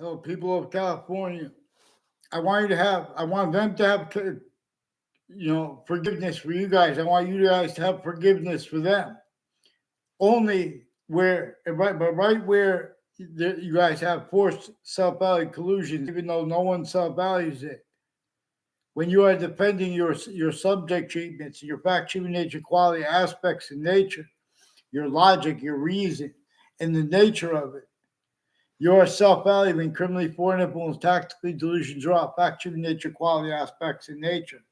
So, people of California, I want them to have, forgiveness for you guys. I want you guys to have forgiveness for them. Only where, right, but right where you guys have forced self-value collusions, even though no one self-values it. When you are defending your subject treatments, your fact, human nature, quality aspects in nature, your logic, your reason, and the nature of it. Your self-valuing, criminally foreign influence, tactically delusions, raw, fact, human nature, quality aspects in nature.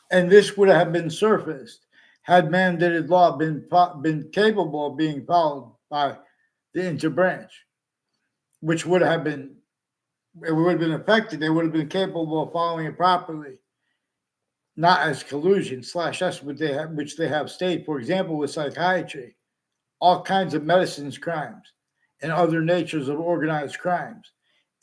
And this would have been surfaced had mandated law been capable of being followed by the interbranch, which would have been, it would have been effective. They would have been capable of following it properly, not as collusion slash us, which they have stated. For example, with psychiatry, all kinds of medicines crimes and other natures of organized crimes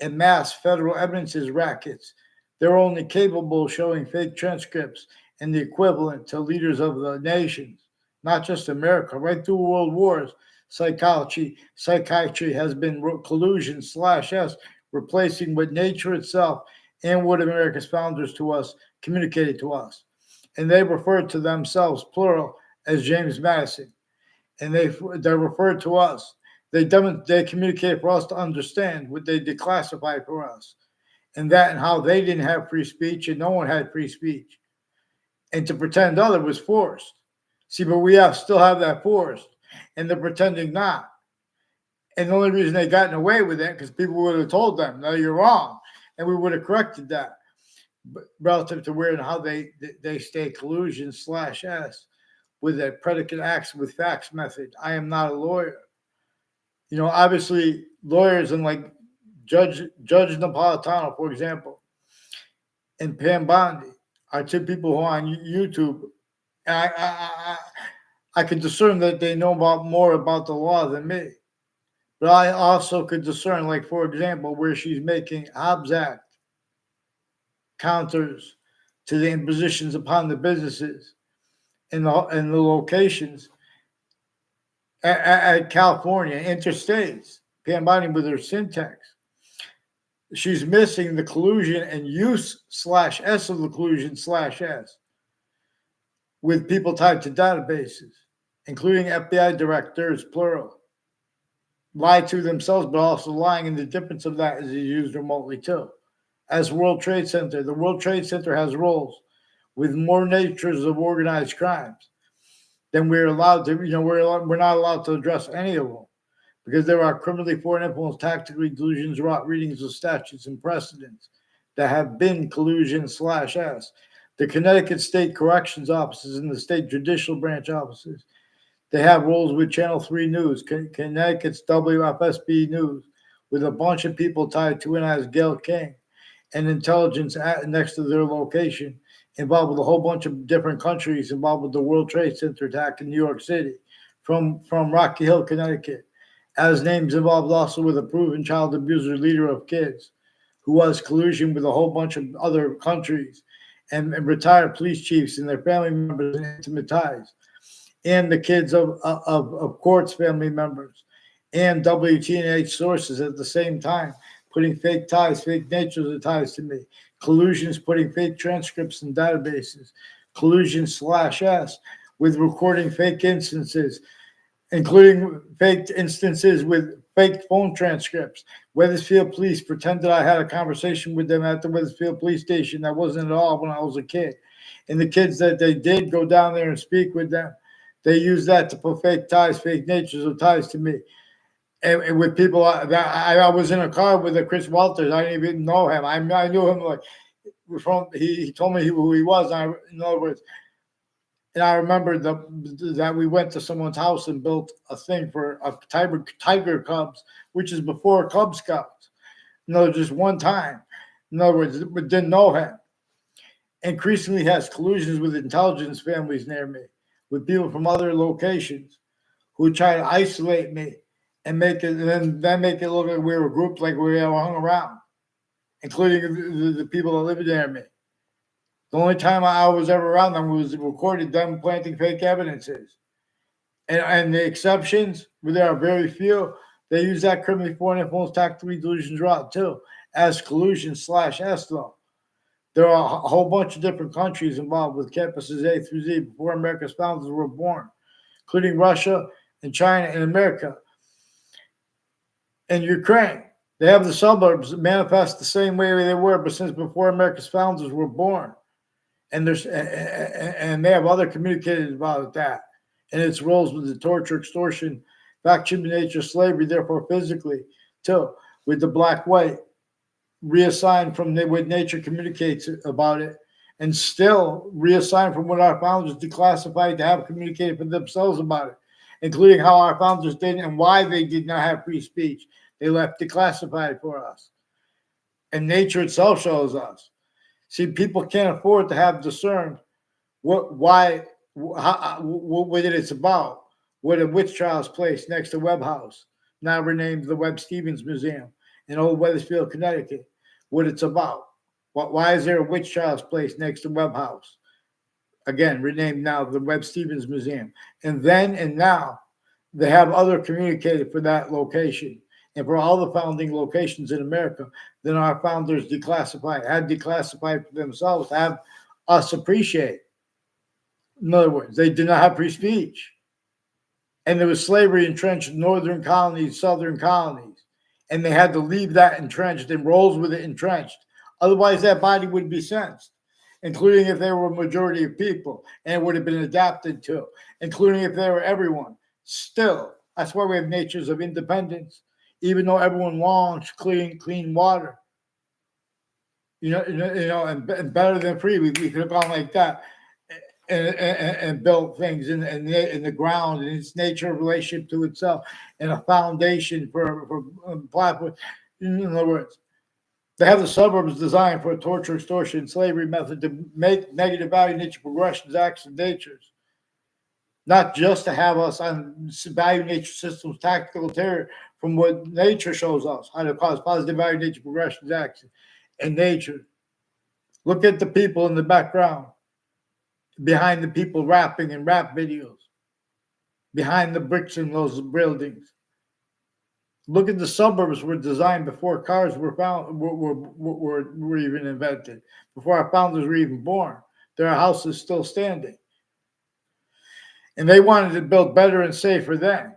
and mass federal evidences rackets. They're only capable of showing fake transcripts and the equivalent to leaders of the nations, not just America. Right through world wars, psychiatry has been collusion slash S, replacing what nature itself and what America's founders to us communicated to us. And they referred to themselves, plural, as James Madison. And they're referred to us. They communicate for us to understand what they declassify for us, and that and how they didn't have free speech and no one had free speech, and to pretend other was forced. See, but still have that forced, and they're pretending not. And the only reason they gotten away with it because people would have told them, "No, you're wrong," and we would have corrected that. But relative to where and how they stay collusion slash S with a predicate acts with facts method. I am not a lawyer. Obviously lawyers and like Judge Napolitano, for example, and Pam Bondi are two people who are on YouTube. And I could discern that they know more about the law than me. But I also could discern, like, for example, where she's making Hobbs Act counters to the impositions upon the businesses and the locations at California, interstates. Pam Bondi with her syntax. She's missing the collusion and use slash S of the collusion slash S with people tied to databases, including F.B.I. directors, plural. Lie to themselves, but also lying, and the difference of that is used remotely too. As World Trade Center, the World Trade Center has roles with more natures of organized crimes than we're allowed to, we're not allowed to address any of them because there are criminally foreign influence, tactically delusions, rot readings of statutes and precedents that have been collusion slash S. The Connecticut State Corrections Offices and the State Judicial Branch Offices, they have roles with Channel 3 News, Connecticut's WFSB News, with a bunch of people tied to it as Gail King, and intelligence next to their location, involved with a whole bunch of different countries, involved with the World Trade Center attack in New York City, from Rocky Hill, Connecticut, as names involved also with a proven child abuser, leader of kids, who was collusion with a whole bunch of other countries, and retired police chiefs and their family members and intimate ties, and the kids of courts family members, and WTNH sources at the same time, putting fake ties, fake natures of ties to me. Collusions, putting fake transcripts in databases. Collusion slash S with recording fake instances, including fake instances with fake phone transcripts. Wethersfield police pretended I had a conversation with them at the Wethersfield police station. That wasn't at all when I was a kid. And the kids that they did go down there and speak with them, they used that to put fake ties, fake natures of ties to me. And with people I was in a car with Chris Walters. I didn't even know him. I knew him like he told me who he was. In other words, and I remember that we went to someone's house and built a thing for a tiger cubs, which is before Cub Scouts. No, just one time. In other words, we didn't know him. Increasingly has collusions with intelligence families near me, with people from other locations who try to isolate me and make it, and then make it look like we were grouped, like we all hung around, including the people that live near me. The only time I was ever around them was recorded them planting fake evidences. And the exceptions, there are very few, They use that criminally foreign influence tactically delusions route too, as collusion/S though. There are a whole bunch of different countries involved with campuses A through Z before America's founders were born, including Russia and China and America and Ukraine. They have the suburbs that manifest the same way they were, but since before America's founders were born. And they have other communicated about that and its roles with the torture, extortion, fact-human nature, slavery, therefore physically, too, with the black-white reassigned from what nature communicates about it, and still reassigned from what our founders declassified to have communicated for themselves about it, including how our founders did and why they did not have free speech. They left declassified for us. And nature itself shows us. See, people can't afford to have discerned what it's about. What a witch trial's place next to Webb House, now renamed the Webb Stevens Museum in Old Wethersfield, Connecticut. What it's about. Why is there a witch trial's place next to Webb House? Again, renamed now the Webb Stevens Museum. And then and now, they have other communicated for that location. And for all the founding locations in America, then our founders had declassified for themselves to have us appreciate. In other words, they did not have free speech. And there was slavery entrenched in northern colonies, southern colonies. And they had to leave that entrenched and rolls with it entrenched. Otherwise, that body would be sensed, including if they were a majority of people, and it would have been adapted to, including if they were everyone. Still, that's why we have natures of independence. Even though everyone longs clean water, and better than free, we could have gone like that and built things in the ground and its nature relationship to itself and a foundation for platform. In other words, they have the suburbs designed for a torture, extortion, slavery method to make negative value nature progressions, acts, and natures. Not just to have us on value nature systems, tactical terror from what nature shows us, how to cause positive value nature progressions, action, and nature. Look at the people in the background, behind the people rapping and rap videos, behind the bricks in those buildings. Look at the suburbs were designed before cars were found were even invented, before our founders were even born. There are houses still standing. And they wanted to build better and safer then.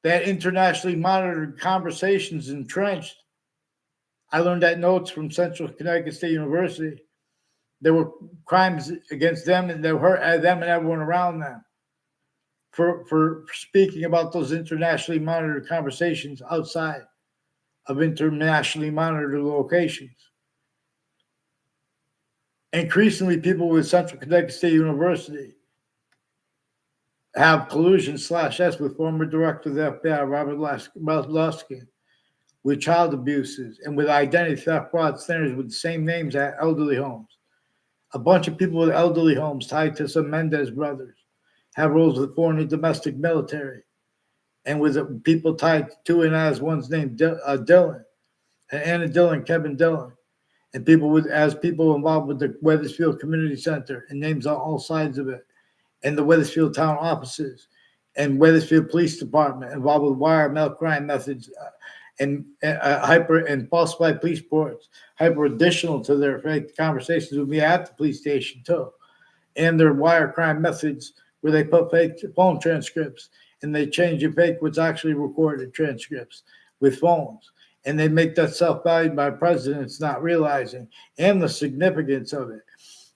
They had internationally monitored conversations entrenched. I learned that notes from Central Connecticut State University. There were crimes against them, and they hurt them and everyone around them for speaking about those internationally monitored conversations outside of internationally monitored locations. Increasingly, people with Central Connecticut State University have collusion/S with former director of the F.B.I, Robert Luskin, with child abuses and with identity theft, fraud, standards with the same names at elderly homes. A bunch of people with elderly homes tied to some Mendez brothers have roles with foreign and domestic military, and with people tied to and as one's named Dillon, and Anna Dillon, Kevin Dillon, and people involved with the Wethersfield Community Center and names on all sides of it, and the Wethersfield town offices, and Wethersfield Police Department involved with wire mail crime methods and falsified police reports, hyper additional to their fake conversations with me at the police station too, and their wire crime methods where they put fake phone transcripts and they change and fake what's actually recorded transcripts with phones, and they make that self-valued by presidents not realizing and the significance of it.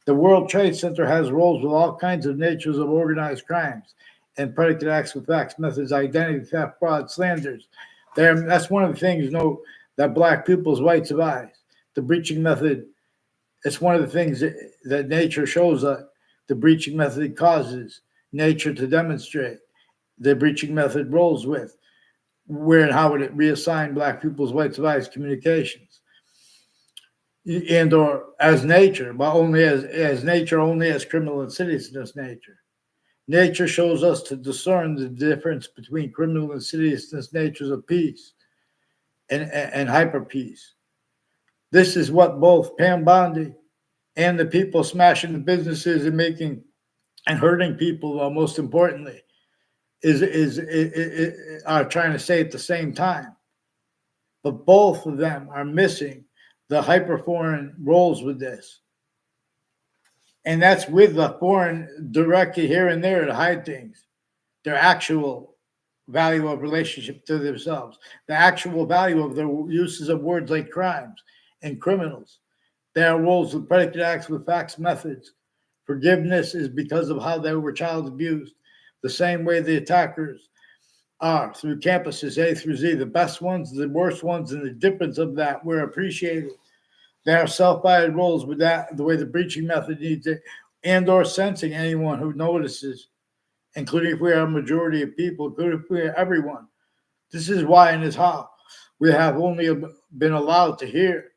The World Trade Center has roles with all kinds of natures of organized crimes and predicate acts with facts, methods, identity theft, fraud, slanders. That's one of the things, that black people's right survives. The breaching method, it's one of the things that nature shows us. The breaching method causes nature to demonstrate. The breaching method rolls with where and how would it reassign black people's right survives communications. And or as nature, but only as nature, only as criminal insidiousness nature. Nature shows us to discern the difference between criminal insidiousness natures of peace and hyper peace. This is what both Pam Bondi and the people smashing the businesses and making and hurting people, most importantly, are trying to say at the same time. But both of them are missing the hyperforeign roles with this. And that's with the foreign directed here and there to hide things, their actual value of relationship to themselves, the actual value of their uses of words like crimes and criminals. Their roles with predicate acts with facts methods. Forgiveness is because of how they were child abused, the same way the attackers are through campuses A through Z. The best ones, the worst ones, and the difference of that we're appreciated. They are self-guided roles with that, the way the breaching method needs it, and or sensing anyone who notices, including if we are a majority of people, including if we are everyone. This is why and is how we have only been allowed to hear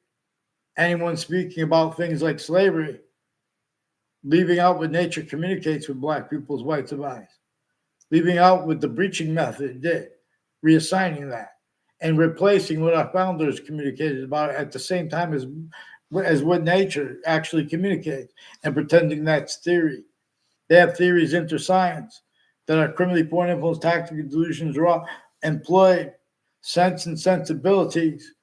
anyone speaking about things like slavery, leaving out what nature communicates with black people's whites of eyes, leaving out what the breaching method did, reassigning that, and replacing what our founders communicated about at the same time as what nature actually communicates, and pretending that's theory. They have theories into science that are criminally foreign influence, tactical delusions, raw, employ sense and sensibilities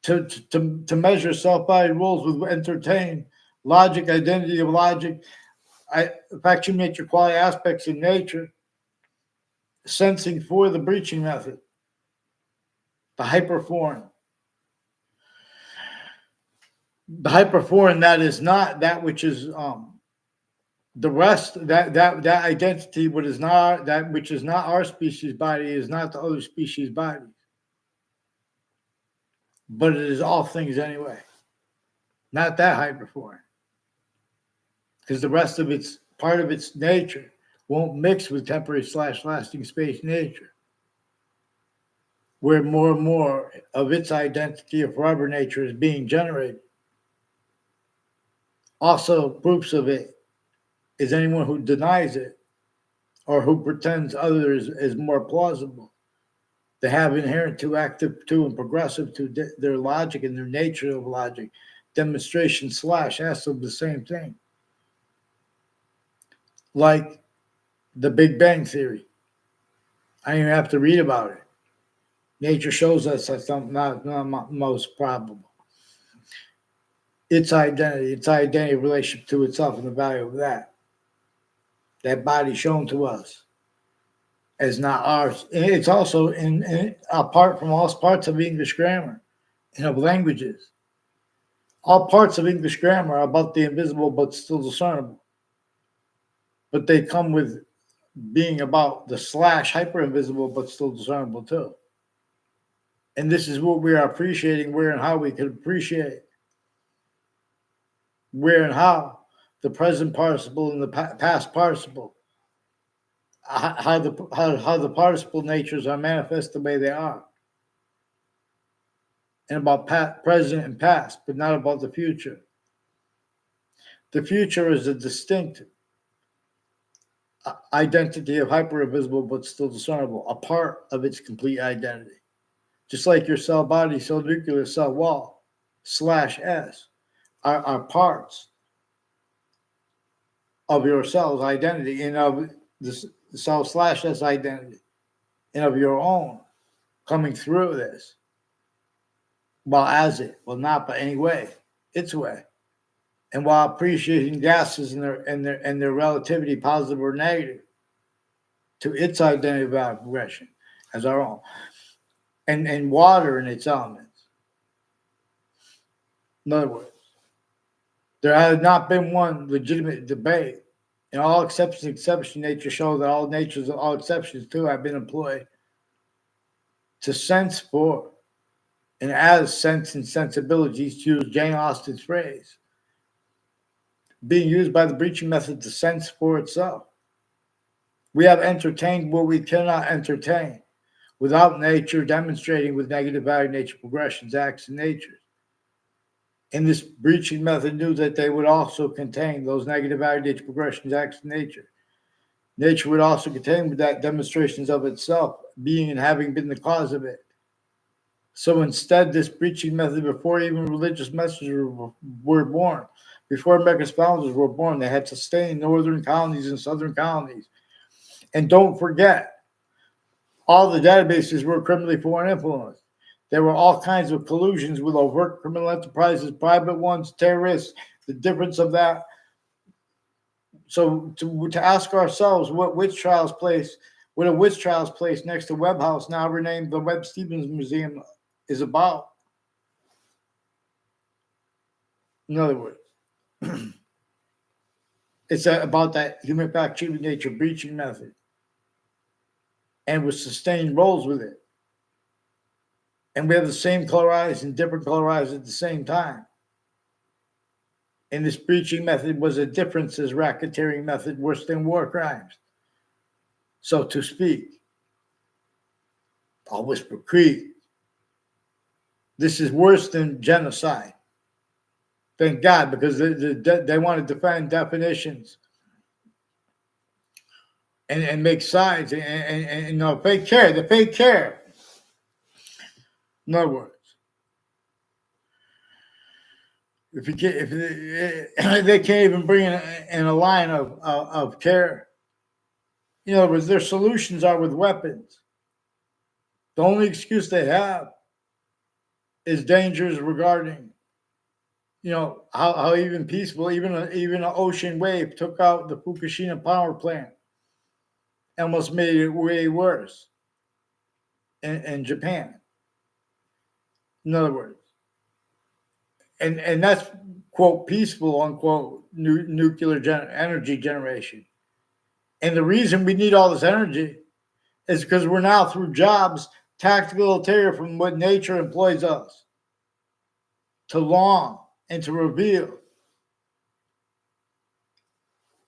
to measure self-guided rules with entertain logic, identity of logic, factual nature, quality aspects in nature, sensing for the breaching method, the hyperforeign. The hyperforeign that is not that which is the rest that identity what is not that which is not our species body is not the other species body, but it is all things anyway. Not that hyperforeign, because the rest of its part of its nature won't mix with temporary / lasting space nature, where more and more of its identity of forever nature is being generated. Also, proofs of it is anyone who denies it or who pretends others is more plausible. They have inherent to, active to, and progressive to their logic and their nature of logic. Demonstration / S of the same thing. Like the Big Bang Theory. I don't even have to read about it. Nature shows us that's not most probable. Its identity relationship to itself and the value of that. That body shown to us as not ours. It's also apart from all parts of English grammar and of languages. All parts of English grammar are about the invisible but still discernible. But they come with being about the / hyper invisible but still discernible too. And this is what we are appreciating, where and how we can appreciate where and how the present participle and the past participle, how the participle natures are manifest the way they are, and about present and past, but not about the future. The future is a distinct identity of hyper-invisible but still discernible, a part of its complete identity. Just like your cell body, cell nucleus, cell wall, / S are parts of your cell's identity and of the cell / S identity and of your own coming through this. Well, as it, well, not, but anyway, its way. And while appreciating gases and their relativity, positive or negative, to its identity value progression as our own, and water and its elements. In other words, there has not been one legitimate debate. In all exception nature show that all exceptions too have been employed to sense for and as sense and sensibilities, to use Jane Austen's phrase, being used by the breaching method to sense for itself. We have entertained what we cannot entertain without nature demonstrating with negative value nature progressions, acts, and natures. And this breaching method knew that they would also contain those negative value nature progressions, acts, and nature. Nature would also contain with that demonstrations of itself, being and having been the cause of it. So instead, this breaching method, before even religious messengers were born, before America's founders were born, they had sustained northern colonies and southern colonies. And don't forget, All the databases were criminally foreign influenced. There were all kinds of collusions with overt criminal enterprises, private ones, terrorists. The difference of that. So to ask ourselves what a witch trials place next to Webb House, now renamed the Webb Stevens Museum, is about. In other words, it's about that human fact cheating nature breaching method, and with sustained roles with it. And we have the same color eyes and different color eyes at the same time. And this breaching method was a differences racketeering method worse than war crimes, so to speak. I'll whisper creed. This is worse than genocide. Thank God, because they want to define definitions and make sides and no fake care. The fake care. In other words, if they can't even bring in a line of care, in other words, their solutions are with weapons. The only excuse they have is dangers regarding, how even peaceful, even an ocean wave took out the Fukushima power plant, almost made it way worse in Japan. In other words, and that's quote peaceful unquote nuclear energy generation. And the reason we need all this energy is because we're now through jobs tactical ulterior from what nature employs us to long and to reveal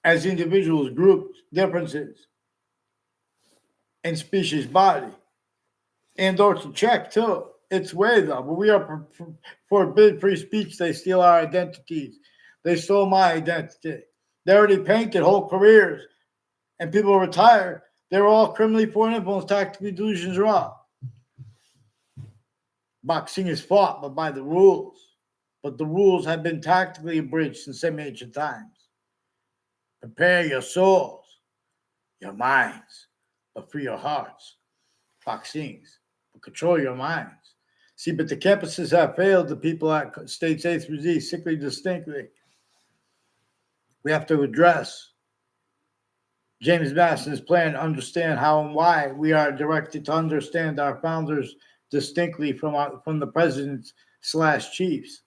as individuals, groups, differences in species body, and or to check too. It's way though, but we are forbid free speech. They steal our identities. They stole my identity. They already painted whole careers, and people retired. They were all criminally foreign influence, tactically delusions raw. Boxing is fought, but by the rules. But the rules have been tactically abridged since ancient times. Prepare your souls, your minds, but free your hearts. Vaccines, but control your minds. See, but the campuses have failed the people at states A through Z sickly distinctly. We have to address James Madison's plan to understand how and why we are directed to understand our founders distinctly from the presidents / chiefs.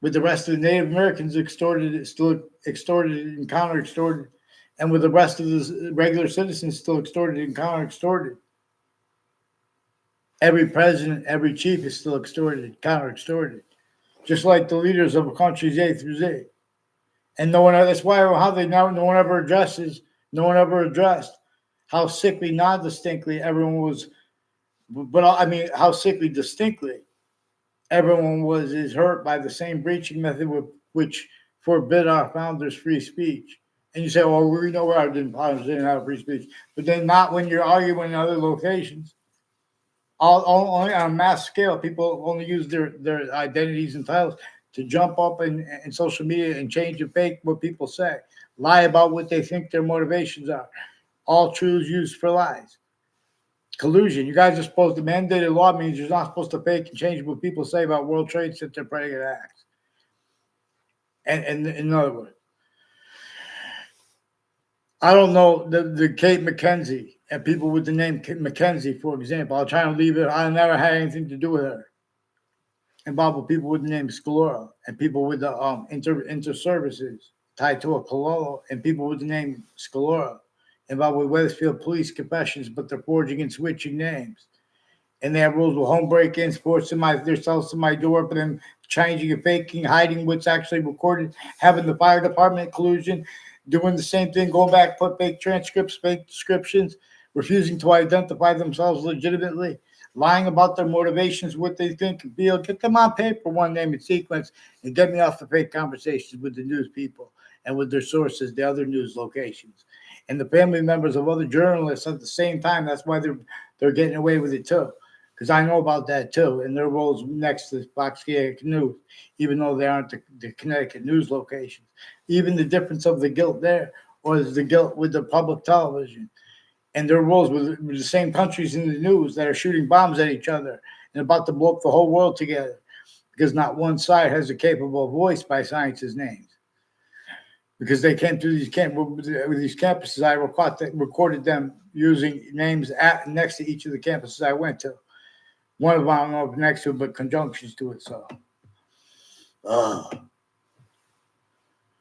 With the rest of the Native Americans still extorted and counter extorted, and with the rest of the regular citizens still extorted and counter extorted. Every president, every chief is still extorted, counter extorted, just like the leaders of countries A through Z. And no one, that's why no one ever addressed how sickly, not distinctly, everyone was, but I mean, how sickly distinctly everyone is hurt by the same breaching method which forbid our founders free speech. And you say, well, we know where our founders didn't have free speech, but then not when you're arguing in other locations. Only on a mass scale, people only use their identities and titles to jump up in social media and change and fake what people say, lie about what they think their motivations are. All truths used for lies. Collusion. You guys are supposed to mandated law means you're not supposed to fake and change what people say about World Trade Center predicate acts. And in other words, I don't know the Kate McKenzie and people with the name McKenzie, for example. I'll try and leave it. I never had anything to do with her. Involved with people with the name Scalora and people with the inter services tied to a Cololo and people with the name Scalora involved with Wethersfield police confessions, but they're forging and switching names. And they have rules with home break-ins, forcing themselves to my door, but then changing and faking, hiding what's actually recorded, having the fire department collusion, doing the same thing, going back, put fake transcripts, fake descriptions, refusing to identify themselves legitimately, lying about their motivations, what they think and feel. Get them on paper, one name and sequence, and get me off the fake conversations with the news people and with their sources, the other news locations, and the family members of other journalists at the same time. That's why they're getting away with it too, because I know about that too, and their roles next to Fox News, even though they aren't the Connecticut news locations. Even the difference of the guilt there, or is the guilt with the public television. And their roles with the same countries in the news that are shooting bombs at each other and about to blow up the whole world together, because not one side has a capable voice by scientists' names. Because they came through these campuses, I recorded them using names next to each of the campuses I went to. One of them I don't know if next to it, but conjunctions to it. So,